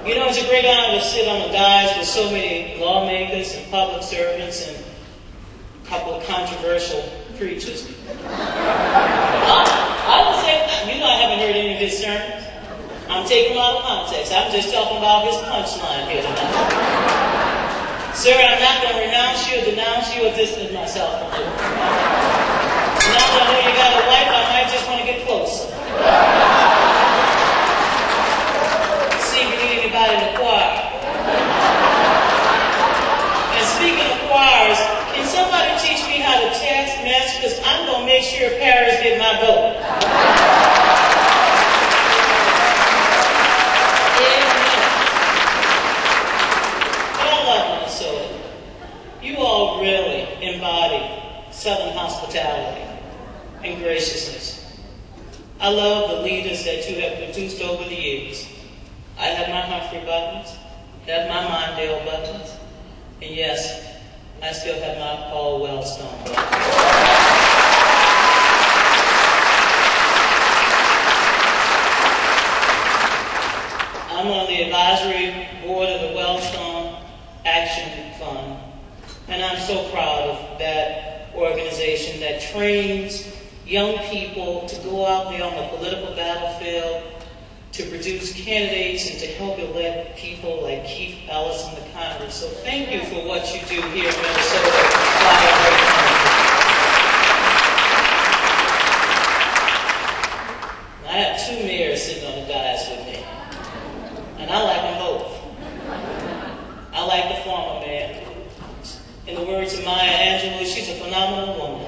You know, it's a great honor to sit on the dais with so many lawmakers and public servants and a couple of controversial preachers. I would say, you know, I haven't heard any of his sermons. I'm taking them out of context. I'm just talking about his punchline here tonight. Sir, I'm not going to renounce you or denounce you or distance myself from you. Now that I know you got a wife, I might just want to get closer. See if you need anybody in the choir. And speaking of choirs, can somebody teach me how to text message? Because I'm going to make sure Paris get my vote. You all really embody Southern hospitality and graciousness. I love the leaders that you have produced over the years. I have my Humphrey buttons, have my Mondale buttons, and yes, I still have my Paul Wellstone buttons. I'm on the advisory board of the Wellstone Action Fund. And I'm so proud of that organization that trains young people to go out there on the political battlefield, to produce candidates and to help elect people like Keith Ellison to Congress. So thank you for what you do here in Minnesota. I have two mayors sitting on the dais with me, and I like them both. I like the former mayor. In the words of Maya Angelou, she's a phenomenal woman.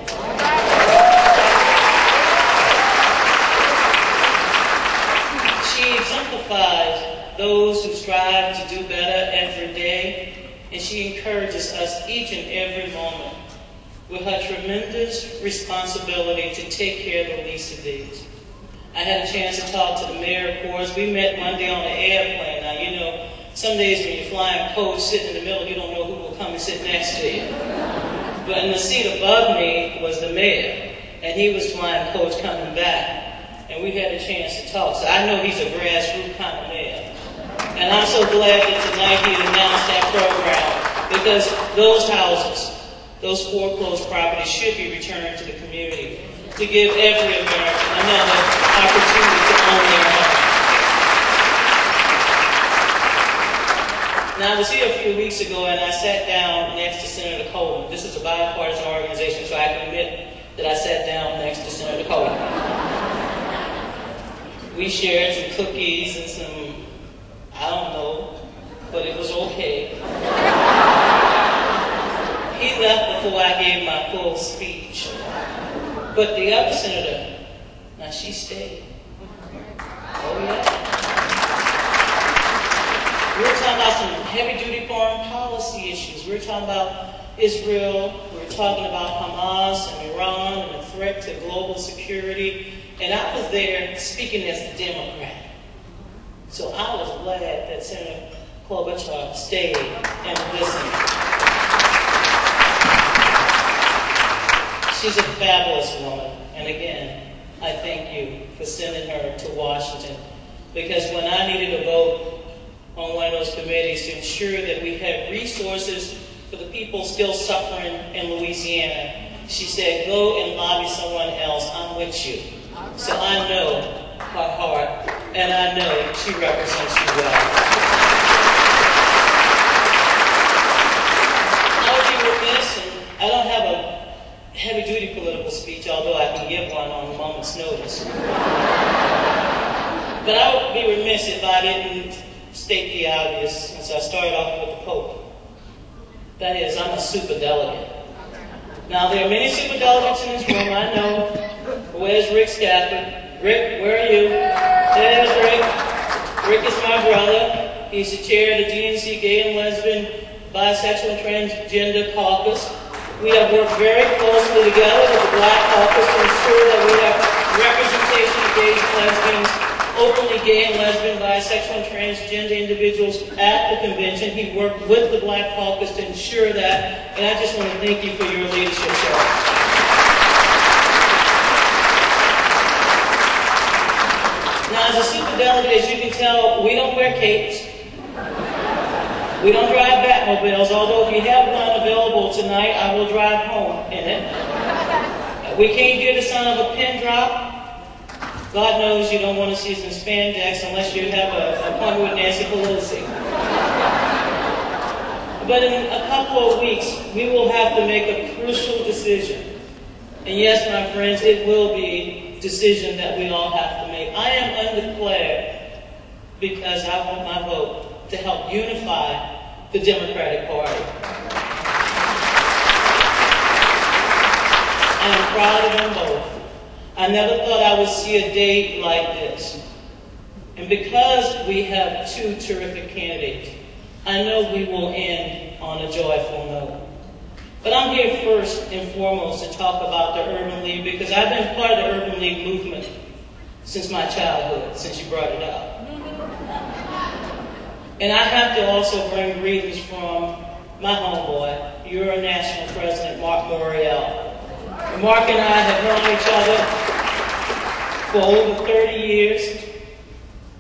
She exemplifies those who strive to do better every day, and she encourages us each and every moment with her tremendous responsibility to take care of the least of these. I had a chance to talk to the mayor, of course. We met Monday on the airplane. Now, you know, some days when you're flying coach, sitting in the middle, you don't know who will come and sit next to you. But in the seat above me was the mayor, and he was flying coach coming back, and we had a chance to talk. So I know he's a grassroots kind of mayor. And I'm so glad that tonight he announced that program, because those houses, those foreclosed properties should be returned to the community to give every American another opportunity to own their home. Now, I was here a few weeks ago, and I sat down next to Senator Coleman. This is a bipartisan organization, so I can admit that I sat down next to Senator Coleman. We shared some cookies and some, I don't know, but it was okay. He left before I gave my full speech. But the other senator, now she stayed. Oh, yeah. We were talking about some heavy-duty foreign policy issues. We were talking about Israel. We were talking about Hamas and Iran and the threat to global security. And I was there speaking as a Democrat. So I was glad that Senator Klobuchar stayed and listened. She's a fabulous woman. And again, I thank you for sending her to Washington. Because when I needed a vote on one of those committees to ensure that we had resources for the people still suffering in Louisiana, she said, go and lobby someone else. I'm with you. So I know her heart, and I know she represents you well. I would be remiss, and I don't have a heavy-duty political speech, although I can give one on a moment's notice. But I would be remiss if I didn't state the obvious, since I started off with the Pope. That is, I'm a super delegate. Now, there are many super delegates in this room, I know. Where's Rick Stafford? Rick, where are you? There's Rick. Rick is my brother. He's the chair of the DNC Gay and Lesbian, Bisexual and Transgender Caucus. We have worked very closely together with the Black Caucus to ensure that we have representation of gays and lesbians, openly gay and lesbian, bisexual and transgender individuals at the convention. He worked with the Black Caucus to ensure that, and I just want to thank you for your leadership, sir. Now, as a super delegate, as you can tell, we don't wear capes. We don't drive Batmobiles, although if you have one available tonight, I will drive home in it. We can't hear the sound of a pin drop. God knows you don't want to see some spandex unless you have an appointment with Nancy Pelosi. But in a couple of weeks, we will have to make a crucial decision. And yes, my friends, it will be a decision that we all have to make. I am undeclared because I want my vote to help unify the Democratic Party. I am proud of them both. I never thought I would see a day like this. And because we have two terrific candidates, I know we will end on a joyful note. But I'm here first and foremost to talk about the Urban League because I've been part of the Urban League movement since my childhood, since you brought it up. And I have to also bring greetings from my homeboy, your national president, Mark Morial. Mark and I have known each other for over 30 years.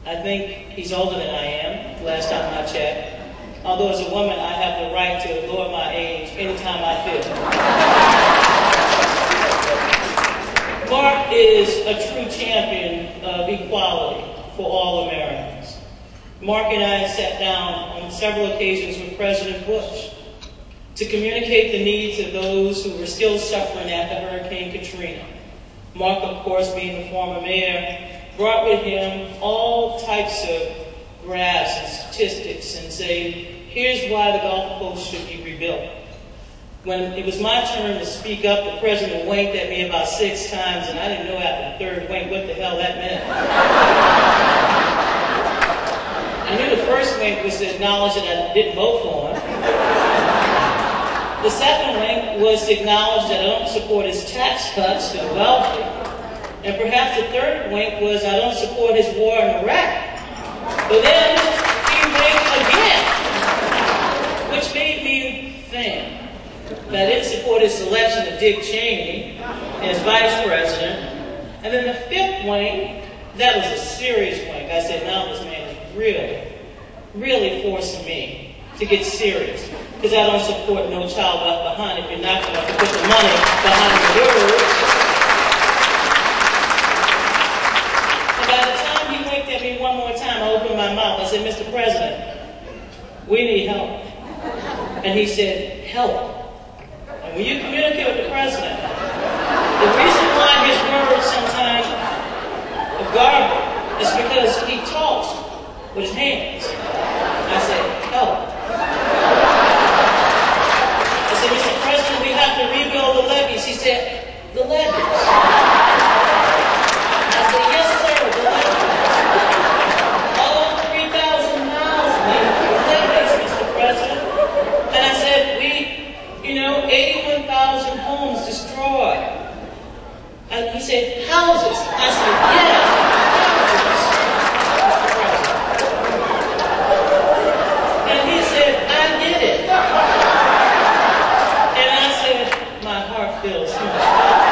I think he's older than I am, last time I checked. Although as a woman, I have the right to lower my age anytime I feel. Mark is a true champion of equality for all Americans. Mark and I sat down on several occasions with President Bush to communicate the needs of those who were still suffering after Hurricane Katrina. Mark, of course, being the former mayor, brought with him all types of graphs and statistics and say, here's why the Gulf Coast should be rebuilt. When it was my turn to speak up, the president winked at me about 6 times, and I didn't know after the third wink what the hell that meant. I knew the first wink was to acknowledge that I didn't vote for him. The second wink was to acknowledge that I don't support his tax cuts to the wealthy. And perhaps the third wink was I don't support his war in Iraq. But then he winked again, which made me think that I didn't support his selection of Dick Cheney as vice president. And then the fifth wink, that was a serious wink. I said, now this man is really forcing me to get serious. Because I don't support No Child Left Behind if you're not going to put the money behind the words. And by the time he winked at me one more time, I opened my mouth. I said, Mr. President, we need help. And he said, help. And when you communicate with the president, the reason why his words sometimes are garbled is because he talks with his hands. I said, help. I said, Mr. President, we have to rebuild the levees. He said, the levees. I said, yes, sir, the levees. All 3,000 miles of levees, Mr. President. And I said, 81,000 homes destroyed. And he said, houses. I said, yes, houses, Mr. President. And he said, I did it. And I said, my heart feels so much better.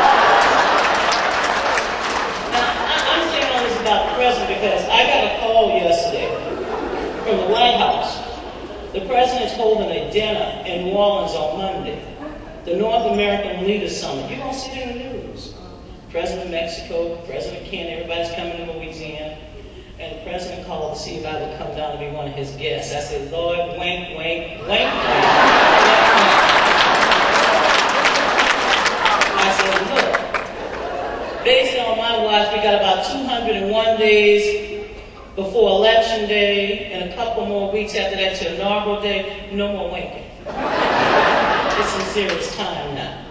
Now, I'm saying all this about the president because I got a call yesterday from the White House. The president's holding a dinner in New Orleans on Monday. The North American Leaders Summit. You're going to see it in the news. President of Mexico, President Kenya, everybody's coming to Louisiana. And the president called to see if I would come down to be one of his guests. I said, Lord, wink, wink, wink, wink. I said, look, based on my watch, we got about 201 days before Election Day and a couple more weeks after that to inaugural day. No more winking. It's some serious time now.